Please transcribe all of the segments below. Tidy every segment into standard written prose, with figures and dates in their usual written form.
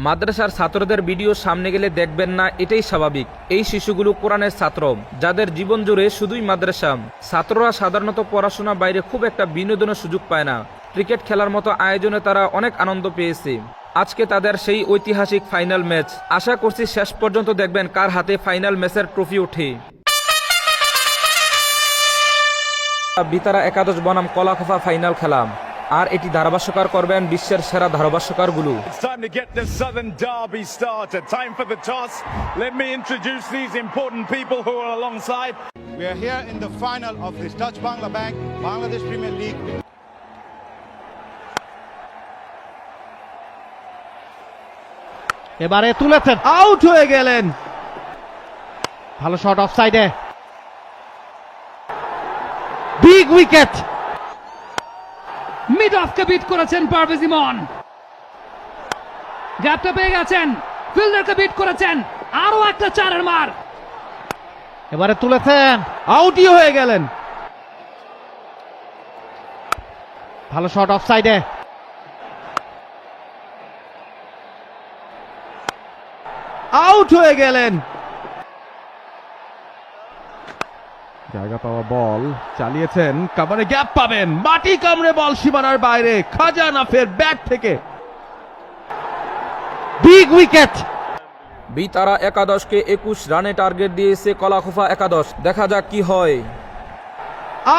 মাদ্রাসার ছাত্রদের ভিডিও সামনে গেলে দেখবেন না, এটাই স্বাভাবিক। এই শিশুগুলো কোরআনের ছাত্র, যাদের জীবন জুড়ে শুধুই মাদ্রাসা। ছাত্ররা সাধারণত পড়াশোনা বাইরে খুব একটা বিনোদনের সুযোগ পায় না। ক্রিকেট খেলার মতো আয়োজনে তারা অনেক আনন্দ পেয়েছে। আজকে তাদের সেই ঐতিহাসিক ফাইনাল ম্যাচ। আশা করছি শেষ পর্যন্ত দেখবেন কার হাতে ফাইনাল ম্যাচের ট্রফি ওঠে। বিতারা একাদশ বনাম কলাখোফা ফাইনাল খেলা, আর এটি ধারাভাষ্যকার করবেন বিশ্বের সেরা ধারাভাষ্যকারগুলো। It's time to get the Southern Derby started. Time for the toss. Let me introduce these important people who are alongside. We are here in the final of this Touch Bangla Bank Bangladesh Premier League. এবারে তুলেছেন, out হয়ে গেলেন। ভালো shot অফসাইডে, big wicket. Mid অফকে beat করেছেন পারভেজ ইমন, গ্যাপটা পেয়ে গেছেন, ফিল্ডারকে বিট করেছেন, আরো একটা চারের মার। এবারে তুলেছেন, আউটই হয়ে গেলেন। ভালো শট অফসাইডে, আউট হয়ে গেলেন। জায়গা পাওয়া বল চালিয়েছেন, কাভারে গ্যাপ পাবেন, মাটি কামড়ে বল সীমানার বাইরে। খাজা নাফের ব্যাট থেকে বিগ উইকেট। বিতারা একাদশকে 21 রানে টার্গেট দিয়েছে কলাখোফা একাদশ। দেখা যাক কি হয়।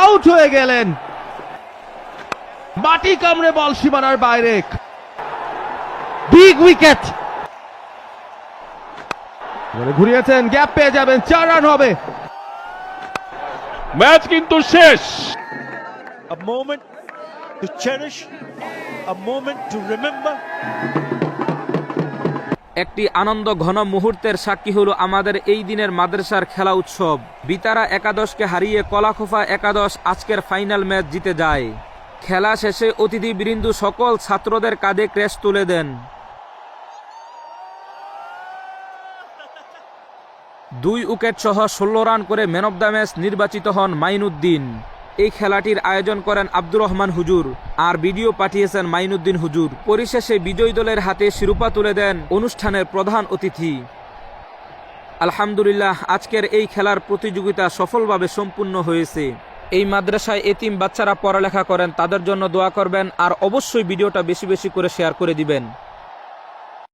আউট হয়ে গেলেন, মাটি কামড়ে বল সীমানার বাইরে। Big wicket. ঘুরিয়েছেন, গ্যাপ পেয়ে যাবেন, 4 রান হবে। ম্যাচ কিন্তু শেষ। A moment to cherish, a moment to remember. একটি আনন্দ ঘন মুহূর্তের সাক্ষী হলো আমাদের এই দিনের মাদ্রাসার খেলা উৎসব। বিতারা একাদশকে হারিয়ে কলাখোফা একাদশ আজকের ফাইনাল ম্যাচ জিতে যায়। খেলা শেষে অতিথিবৃন্দ সকল ছাত্রদের কাঁধে ক্রেস্ট তুলে দেন। 2 উইকেট সহ 16 রান করে ম্যান অব দ্য ম্যাচ নির্বাচিত হন মাইনুদ্দিন। এই খেলাটির আয়োজন করেন আব্দুর রহমান হুজুর, আর ভিডিও পাঠিয়েছেন মাইনুদ্দিন হুজুর। পরিশেষে বিজয়ী দলের হাতে শিরোপা তুলে দেন অনুষ্ঠানের প্রধান অতিথি। আলহামদুলিল্লাহ, আজকের এই খেলার প্রতিযোগিতা সফলভাবে সম্পূর্ণ হয়েছে। এই মাদ্রাসায় এতিম বাচ্চারা পড়ালেখা করেন, তাদের জন্য দোয়া করবেন, আর অবশ্যই ভিডিওটা বেশি বেশি করে শেয়ার করে দিবেন।